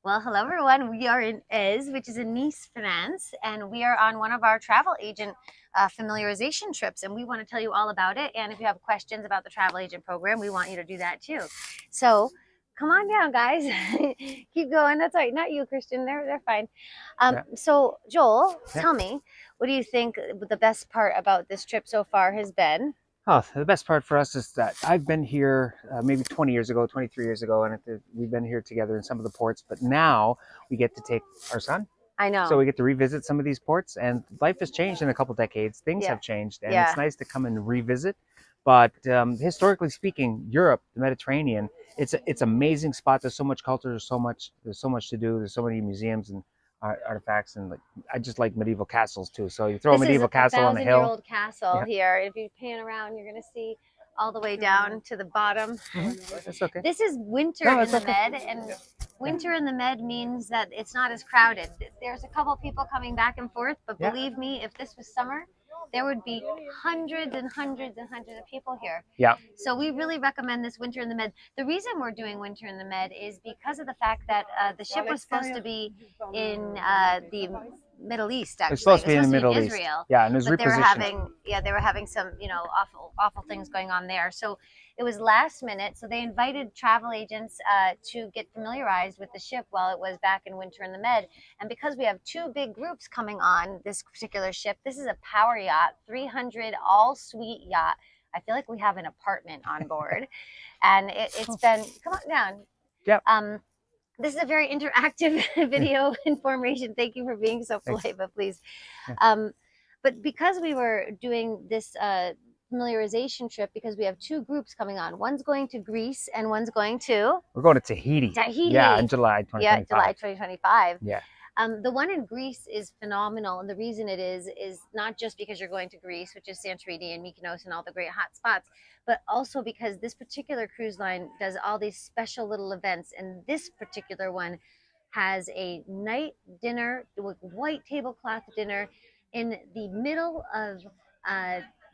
Well, hello everyone. We are in Ez, which is in Nice, France, and we are on one of our travel agent familiarization trips, and we want to tell you all about it. And if you have questions about the travel agent program, we want you to do that too. So come on down, guys. Keep going. That's all right. Not you, Christian. They're fine. Yeah. So Joel, Yeah. tell me, what do you think the best part about this trip so far has been? Oh, the best part for us is that I've been here maybe 20 years ago, 23 years ago, and we've been here together in some of the ports. But now we get to take our son, I so know. we get to revisit some of these ports. And life has changed in a couple decades. Things Yeah. have changed, and Yeah. it's nice to come and revisit. But historically speaking, Europe, the Mediterranean, it's amazing spot. There's so much culture. There's so much to do. There's so many museums and artifacts, and like I just like medieval castles too. So you throw a This is medieval a castle on a hill. thousand-year-old castle Yeah. here. If you pan around, you're going to see all the way down to the bottom. That's okay. This is winter No, in it's the okay. Med, and winter in the Med means that it's not as crowded. There's a couple people coming back and forth, but Yeah. believe me, if this was summer, there would be hundreds and hundreds and hundreds of people here. Yeah. So we really recommend this winter in the Med. The reason we're doing winter in the Med is because of the fact that the ship was supposed to be in the Middle East. Actually, It's supposed to be it was in the supposed to Middle East. Israel. Yeah, and it was But repositioned. they were having some, awful things going on there. So it was last minute. So they invited travel agents to get familiarized with the ship while it was back in winter in the Med. And because we have two big groups coming on this particular ship, this is a power yacht, 300 all-suite yacht. I feel like we have an apartment on board, and it's been, come on down. Yep. This is a very interactive video information. Thank you for being so polite, Thanks. but please. Yeah. But because we were doing this familiarization trip, because we have two groups coming on. One's going to Greece and one's going to We're going to Tahiti. Tahiti. Yeah, in July 2025. Yeah, July 2025. Yeah. The one in Greece is phenomenal, and the reason it is not just because you're going to Greece, which is Santorini and Mykonos and all the great hot spots, but also because this particular cruise line does all these special little events, and this particular one has a night dinner with white tablecloth dinner in the middle of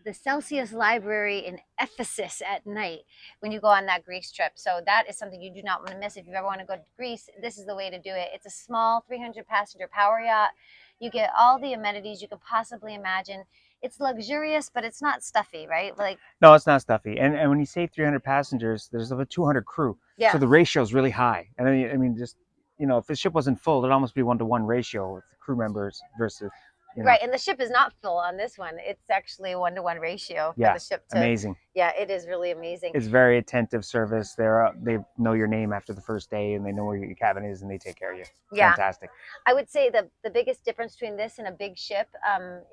the Celsius Library in Ephesus at night when you go on that Greece trip. So that is something you do not want to miss. If you ever want to go to Greece, this is the way to do it. It's a small 300 passenger power yacht. You get all the amenities you could possibly imagine. It's luxurious, but it's not stuffy, right? Like, no, it's not stuffy. And when you say 300 passengers, there's over 200 crew. Yeah. So the ratio is really high. And I mean, just, if the ship wasn't full, it'd almost be 1-to-1 ratio with crew members versus. Right, and the ship is not full on this one. It's actually a 1-to-1 ratio for the ship. Amazing. Yeah, it is really amazing. It's very attentive service. They know your name after the first day, and they know where your cabin is, and they take care of you. Yeah. Fantastic. I would say the biggest difference between this and a big ship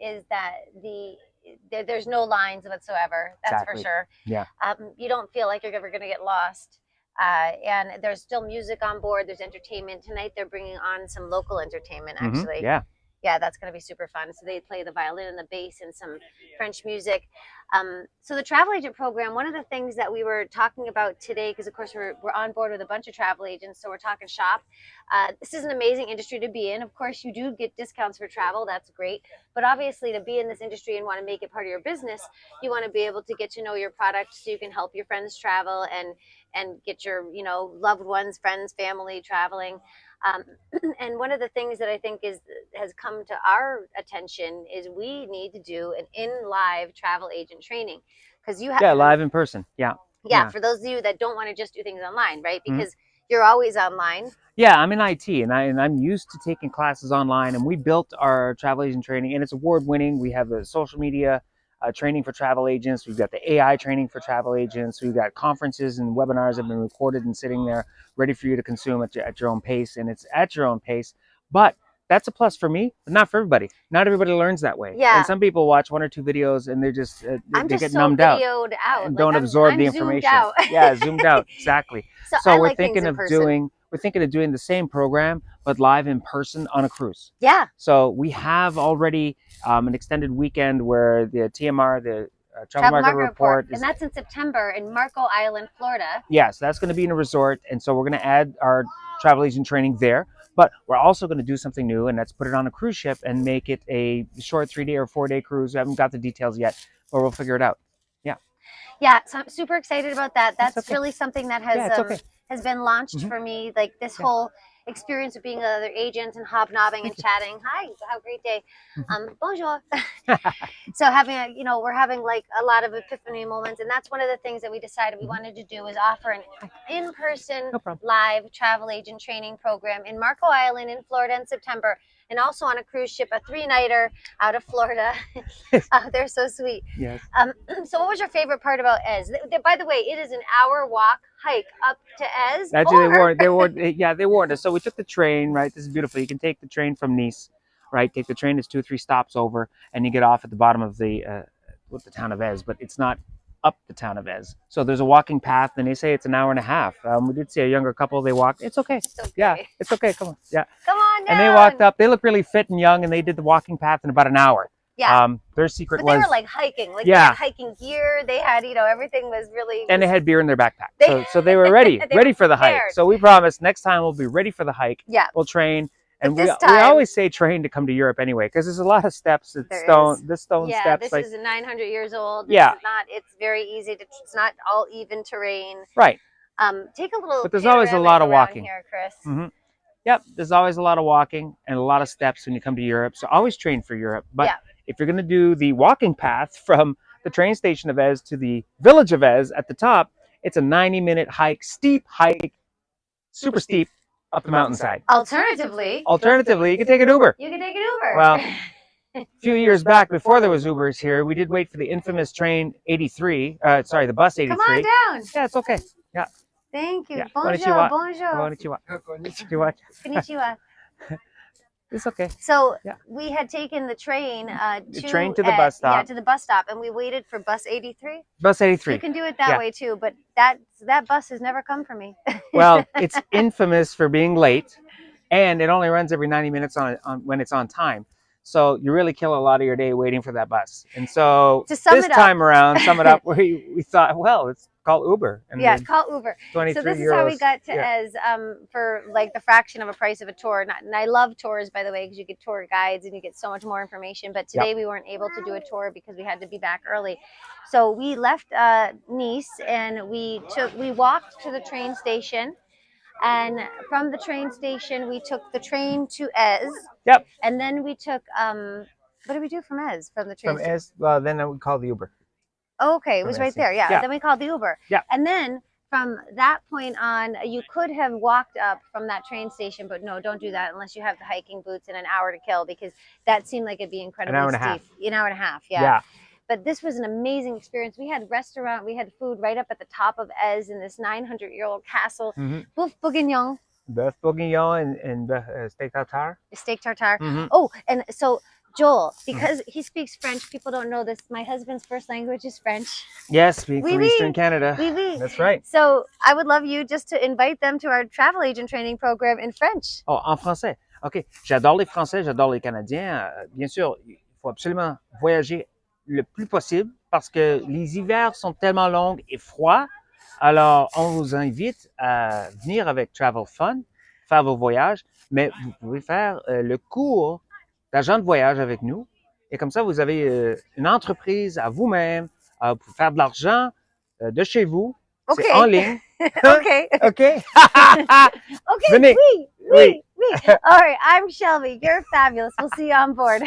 is that there's no lines whatsoever. That's Exactly. for sure. Yeah. You don't feel like you're ever going to get lost. And there's still music on board. There's entertainment. Tonight they're bringing on some local entertainment, actually. Mm-hmm. Yeah. Yeah, that's going to be super fun. So they play the violin and the bass and some French music. So the travel agent program, one of the things that we were talking about today, because of course we're on board with a bunch of travel agents, so we're talking shop. This is an amazing industry to be in. Of course, you do get discounts for travel. That's great. But obviously, to be in this industry and want to make it part of your business, you want to be able to get to know your product so you can help your friends travel and get your loved ones, friends, family traveling. And one of the things that I think has come to our attention is we need to do an in-live travel agent training, because you have live in person. Yeah. For those of you that don't want to just do things online, right? Because you're always online. Yeah, I'm in IT, and I'm used to taking classes online, and we built our travel agent training, and it's award-winning. We have the social media training for travel agents. We've got the AI training for travel agents. We've got conferences and webinars that have been recorded and sitting there ready for you to consume at your own pace, and it's at your own pace. But that's a plus for me, but not for everybody. Not everybody learns that way. Yeah. And some people watch 1 or 2 videos and they're just they get so numbed out and don't absorb the information. Yeah, zoomed out. Exactly. So we're thinking of doing the same program but live in person on a cruise. Yeah. So we have already an extended weekend where the TMR, the Travel Market Report, and that's in September in Marco Island, Florida. Yeah, so that's going to be in a resort, and so we're going to add our travel agent training there. But we're also going to do something new, and that's put it on a cruise ship and make it a short 3-day or 4-day cruise. I haven't got the details yet, but we'll figure it out. Yeah. Yeah, so I'm super excited about that. That's okay. really something that has been launched for me. Like this whole experience of being with other agents and hobnobbing and chatting. Hi, have a great day. Bonjour. So having a, you know, we're having like a lot of epiphany moments, and that's one of the things that we decided we wanted to do is offer an in-person No problem. live travel agent training program in Marco Island in Florida in September, and also on a cruise ship, a 3-nighter out of Florida. They're so sweet. Yes. So what was your favorite part about Ez? By the way, it is an hour walk hike up to Ez. Actually, they warned us. So we took the train, right? This is beautiful. You can take the train from Nice, right? Take the train, it's 2 or 3 stops over, and you get off at the bottom of the town of Ez, but it's not up the town of Ez. So there's a walking path, and they say it's an hour and a half. We did see a younger couple. They walked. It's okay. It's okay. Yeah, it's okay. Come on. Yeah. Come on down. And they walked up. They look really fit and young, and they did the walking path in about an hour. Yeah. Their secret but was they were like hiking. Like yeah. They had hiking gear. They had, you know, everything was really. And they had beer in their backpack. So they were ready, ready for the hike. So we promised next time we'll be ready for the hike. Yeah. We'll train. And we time, always say train to come to Europe anyway, because there's a lot of steps. It's the stone yeah, steps. This is 900 years old. Yeah. It's very easy to, it's not all even terrain. Right. Take a little. But there's always a lot of walking. Here, Chris. Mm-hmm. Yep. There's always a lot of walking and a lot of steps when you come to Europe. So always train for Europe. But if you're going to do the walking path from the train station of Ez to the village of Ez at the top, it's a 90-minute hike, steep hike, super steep. Up the mountainside. Alternatively, you can take an Uber. You can take an Uber. Well, a few years back, before there was Ubers here, we did wait for the infamous train 83. Sorry, the bus 83. Come on down. Yeah, it's okay. Yeah. Thank you. Yeah. Bonjour. Bonjour. Konnichiwa. Konnichiwa. Konnichiwa. It's okay. So we had taken the train to the bus stop. Yeah, to the bus stop, and we waited for bus 83. Bus 83. You can do it that way too, but that bus has never come for me. Well, it's infamous for being late, and it only runs every 90 minutes on when it's on time. So you really kill a lot of your day waiting for that bus. And so this time around, sum it up, we thought, well, it's call Uber. And call Uber. So this is how we got to Ez for like the fraction of a price of a tour. And I love tours, by the way, because you get tour guides and you get so much more information. But today we weren't able to do a tour because we had to be back early. So we left Nice and we walked to the train station. And from the train station, we took the train to Ez. Yep. And then we took, what did we do from Ez? From the train station? From Ez, well, then we called the Uber. Oh, okay, it was right there. Yeah. Then we called the Uber. Yeah. And then from that point on, you could have walked up from that train station, but no, don't do that unless you have the hiking boots and an hour to kill, because that seemed like it'd be incredibly steep. An hour and a half. Yeah. But this was an amazing experience. We had we had food right up at the top of Ez in this 900-year-old castle. Boeuf bourguignon. Boeuf bourguignon and steak tartare. Steak tartare. Oh, and so Joel, because he speaks French, people don't know this. My husband's first language is French. Yes, from Eastern Canada. That's right. So I would love you just to invite them to our travel agent training program in French. Oh, en français. OK. J'adore les Français, j'adore les Canadiens. Bien sûr, il faut absolument voyager le plus possible parce que les hivers sont tellement longs et froids. Alors, on vous invite à venir avec Travel Fun, faire vos voyages, mais vous pouvez faire le cours d'agent de voyage avec nous. Et comme ça, vous avez une entreprise à vous-même, vous pouvez faire de l'argent de chez vous. Okay. C'est en ligne. Okay. Okay. Okay. Venez. Oui. All right. I'm Shelby. You're fabulous. We'll see you on board.